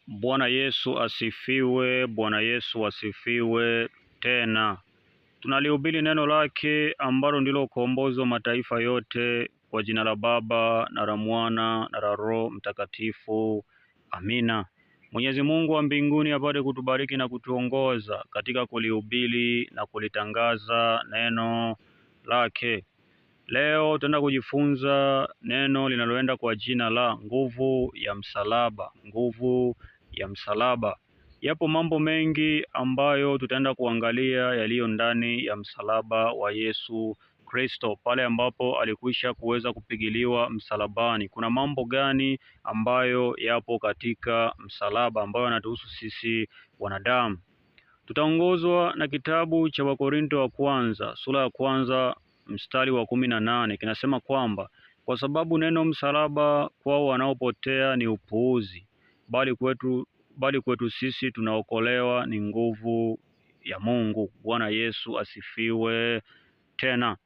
Bwana Yesu asifiwe, Bwana Yesu asifiwe tena. Tunalihubiri neno lake ambalo ndilo ukombozi wa mataifa yote, kwa jina la Baba na la Mwana na la Roho Mtakatifu. Amina. Mwenyezi Mungu wa mbinguni apate kutubariki na kutuongoza katika kulihubiri na kulitangaza neno lake. Leo tutaenda kujifunza neno linaloenda kwa jina la nguvu ya msalaba. Nguvu ya msalaba. Yapo mambo mengi ambayo tutaenda kuangalia yaliyo ndani ya msalaba wa Yesu Kristo, pale ambapo alikwisha kuweza kupigiliwa msalabani. Kuna mambo gani ambayo yapo katika msalaba ambayo yanatuhusu sisi wanadamu? Tutaongozwa na kitabu cha Wakorinto wa kwanza sura ya kwanza mstari wa 18. Kinasema kwamba kwa sababu neno msalaba kwao wanaopotea ni upuuzi, bali kwetu sisi tunaokolewa ni nguvu ya Mungu. Bwana Yesu asifiwe tena.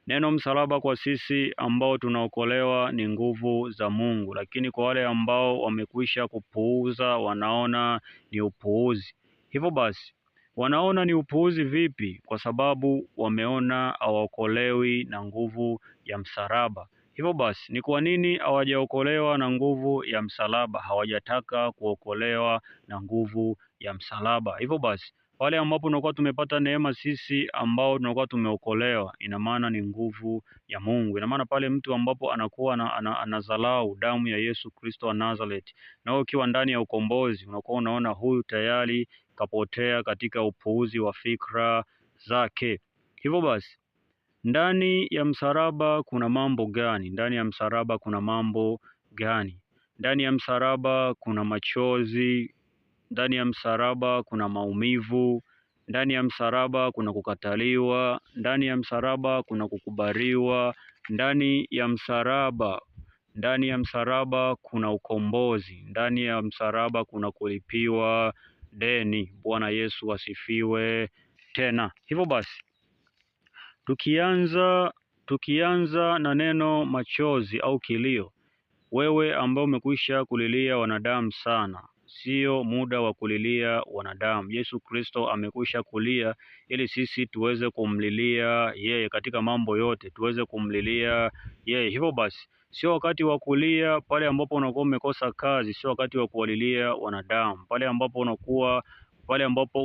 Neno msalaba kwa sisi ambao tunaokolewa ni nguvu za Mungu, lakini kwa wale ambao wamekwisha kupuuza wanaona ni upuuzi. Hivyo basi, wanaona ni upuuzi vipi? Kwa sababu wameona hawaokolewi na nguvu ya msalaba. Hivyo basi, ni kwa nini hawajaokolewa na nguvu ya msalaba? Hawajataka kuokolewa na nguvu ya msalaba. Hivyo basi, pale ambapo tunakuwa tumepata neema sisi ambao tunakuwa tumeokolewa, ina maana ni nguvu ya Mungu. Ina maana pale mtu ambapo anakuwa anazalau damu ya Yesu Kristo wa Nazareth, na wewe ukiwa ndani ya ukombozi, unakuwa unaona huyu tayari kapotea katika upuuzi wa fikra zake. Hivyo basi, ndani ya msalaba kuna mambo gani? Ndani ya msalaba kuna mambo gani? Ndani ya msalaba kuna machozi, ndani ya msalaba kuna maumivu, ndani ya msalaba kuna kukataliwa, ndani ya msalaba kuna kukubaliwa, ndani ya msalaba kuna ukombozi, ndani ya msalaba kuna kulipiwa deni. Bwana Yesu asifiwe tena. Hivyo basi, tukianza na neno machozi au kilio, wewe ambao umekwisha kulilia wanadamu sana, sio muda wa kulilia wanadamu. Yesu Kristo amekwisha kulia ili sisi tuweze kumlilia yeye katika mambo yote, tuweze kumlilia yeye. Hivyo basi, sio wakati wa kulia pale ambapo unakuwa umekosa kazi, sio wakati wa kuwalilia wanadamu. Pale ambapo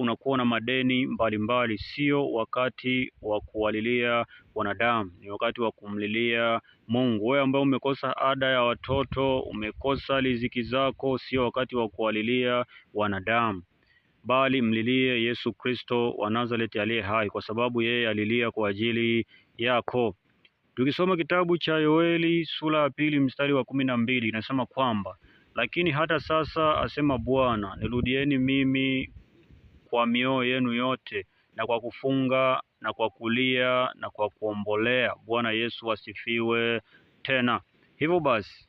unakuwa na madeni mbalimbali, sio wakati wa kuwalilia wanadamu, ni wakati wa kumlilia Mungu. Wewe ambaye umekosa ada ya watoto, umekosa riziki zako, sio wakati wa kuwalilia wanadamu, bali mlilie Yesu Kristo wa Nazareti aliye hai, kwa sababu yeye alilia kwa ajili yako. Tukisoma kitabu cha Yoeli sura ya 2 mstari wa 12, inasema kwamba lakini hata sasa, asema Bwana, nirudieni mimi kwa mioyo yenu yote, na kwa kufunga na kwa kulia na kwa kuombolea. Bwana Yesu asifiwe tena. Hivyo basi,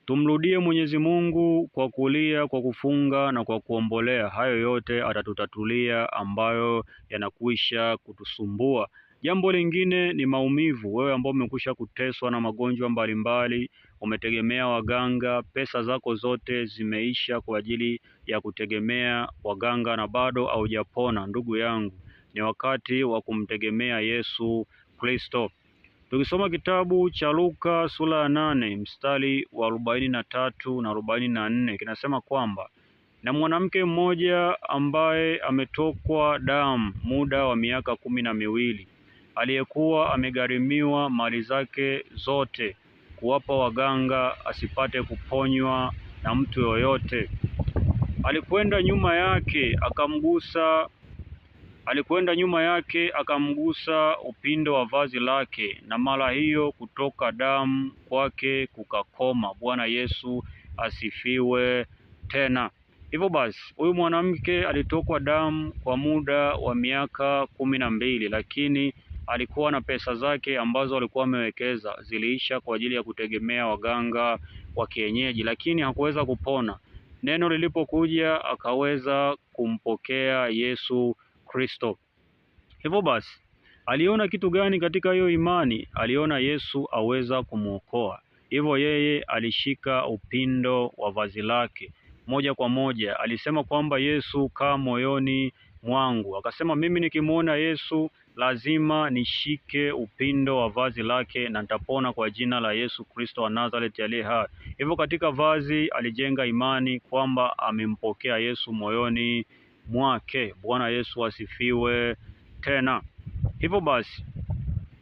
tumrudie Mwenyezi Mungu kwa kulia, kwa kufunga na kwa kuombolea. Hayo yote atatutatulia ambayo yanakwisha kutusumbua. Jambo lingine ni maumivu. Wewe ambao umekwisha kuteswa na magonjwa mbalimbali, umetegemea waganga, pesa zako zote zimeisha kwa ajili ya kutegemea waganga na bado haujapona, ndugu yangu, ni wakati wa kumtegemea Yesu Kristo. Tukisoma kitabu cha Luka sura ya 8 mstari wa 43 na 44, kinasema kwamba na mwanamke mmoja ambaye ametokwa damu muda wa miaka 12, aliyekuwa amegharimiwa mali zake zote kuwapa waganga, asipate kuponywa na mtu yoyote, alikwenda nyuma yake akamgusa upindo wa vazi lake, na mara hiyo kutoka damu kwake kukakoma. Bwana Yesu asifiwe tena. Hivyo basi, huyu mwanamke alitokwa damu kwa muda wa miaka 12, lakini alikuwa na pesa zake ambazo alikuwa amewekeza, ziliisha kwa ajili ya kutegemea waganga wa kienyeji, lakini hakuweza kupona. Neno lilipokuja akaweza kumpokea Yesu Kristo. Hivyo basi, aliona kitu gani katika hiyo imani? Aliona Yesu aweza kumwokoa. Hivyo yeye alishika upindo wa vazi lake. moja kwa moja. Alisema kwamba Yesu kaa moyoni mwangu. Akasema mimi nikimwona Yesu lazima nishike upindo wa vazi lake na nitapona kwa jina la Yesu Kristo wa Nazareth aliye hai. Hivyo katika vazi alijenga imani kwamba amempokea Yesu moyoni mwake. Bwana Yesu asifiwe tena. Hivyo basi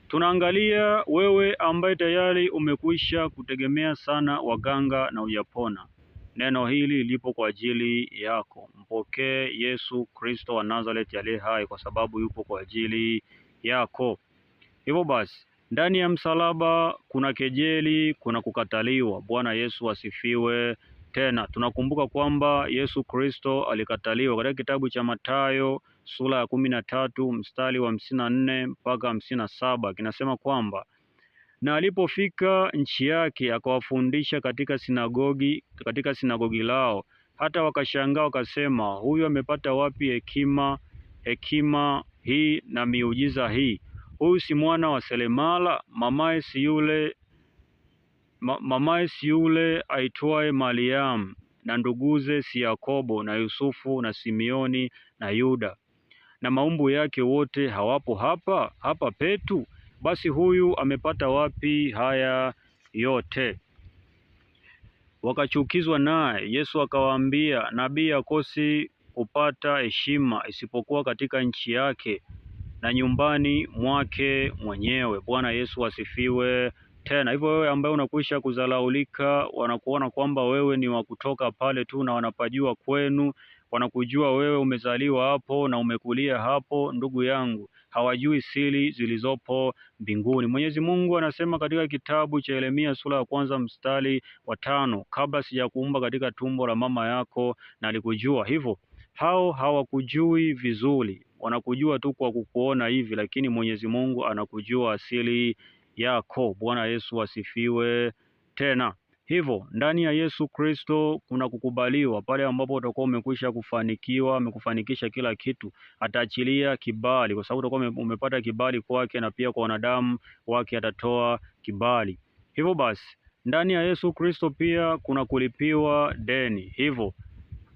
tunaangalia wewe ambaye tayari umekwisha kutegemea sana waganga na hujapona. Neno hili lipo kwa ajili yako. Mpokee Yesu Kristo wa Nazareth aliye hai kwa sababu yupo kwa ajili yako. Hivyo basi ndani ya msalaba kuna kejeli, kuna kukataliwa. Bwana Yesu asifiwe tena. Tunakumbuka kwamba Yesu Kristo alikataliwa katika kitabu cha Mathayo sura ya 13 mstari wa 54 mpaka 57. Kinasema kwamba na alipofika nchi yake akawafundisha katika sinagogi lao, hata wakashangaa wakasema, huyu amepata wapi hekima hii na miujiza hii? Huyu si mwana wa Selemala? Mamaye si yule aitwaye Mariamu, na nduguze si Yakobo na Yusufu na Simioni na Yuda, na maumbu yake wote hawapo hapa petu? Basi huyu amepata wapi haya yote? Wakachukizwa naye. Yesu akawaambia, nabii hakosi kupata heshima isipokuwa katika nchi yake na nyumbani mwake mwenyewe. Bwana Yesu asifiwe tena. Hivyo wewe ambaye unakwisha kudharaulika, wanakuona kwamba wewe ni wa kutoka pale tu na wanapajua kwenu, wanakujua wewe umezaliwa hapo na umekulia hapo, ndugu yangu, hawajui siri zilizopo mbinguni. Mwenyezi Mungu anasema katika kitabu cha Yeremia sura ya 1 mstari wa 5, kabla sijakuumba katika tumbo la mama yako na alikujua. Hivyo hao hawakujui vizuri, wanakujua tu kwa kukuona hivi, lakini Mwenyezi Mungu anakujua asili yako. Bwana Yesu asifiwe tena. Hivyo ndani ya Yesu Kristo kuna kukubaliwa. Pale ambapo utakuwa umekwisha kufanikiwa, amekufanikisha kila kitu, ataachilia kibali, kwa sababu utakuwa umepata kibali kwake, na pia kwa wanadamu wake atatoa kibali. Hivyo basi ndani ya Yesu Kristo pia kuna kulipiwa deni. Hivyo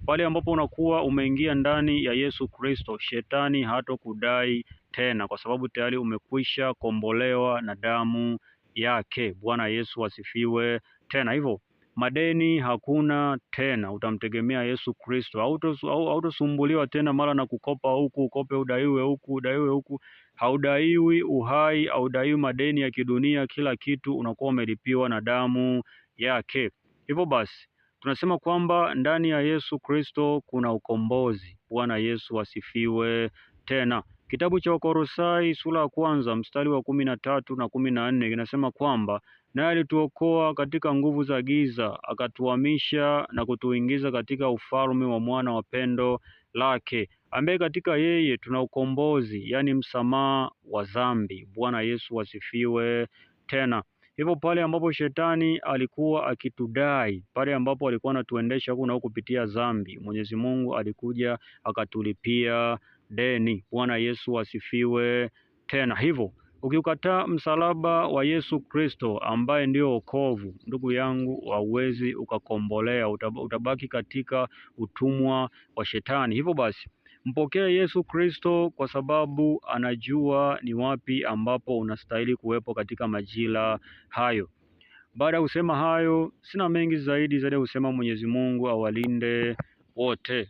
pale ambapo unakuwa umeingia ndani ya Yesu Kristo, shetani hatokudai tena, kwa sababu tayari umekwisha kombolewa na damu yake. Bwana Yesu asifiwe tena. Hivyo madeni hakuna tena, utamtegemea Yesu Kristo. Hautosumbuliwa tena mara na kukopa huku, ukope udaiwe huku. Haudaiwi uhai, haudaiwi madeni ya kidunia. Kila kitu unakuwa umelipiwa na damu yake. Hivyo basi tunasema kwamba ndani ya Yesu Kristo kuna ukombozi. Bwana Yesu asifiwe tena. Kitabu cha Wakolosai sura ya 1 mstari wa 13 na 14 kinasema kwamba naye alituokoa katika nguvu za giza, akatuhamisha na kutuingiza katika ufalme wa mwana wa pendo lake, ambaye katika yeye tuna ukombozi, yani msamaha wa dhambi. Bwana Yesu asifiwe tena. Hivyo pale ambapo shetani alikuwa akitudai, pale ambapo alikuwa anatuendesha huku na huku kupitia dhambi, Mwenyezi Mungu alikuja akatulipia deni. Bwana Yesu asifiwe tena. Hivyo ukiukataa msalaba wa Yesu Kristo ambaye ndio wokovu, ndugu yangu, hauwezi ukakombolea, utabaki katika utumwa wa shetani. Hivyo basi mpokee Yesu Kristo, kwa sababu anajua ni wapi ambapo unastahili kuwepo katika majira hayo. Baada ya kusema hayo, sina mengi zaidi ya kusema. Mwenyezi Mungu awalinde wote.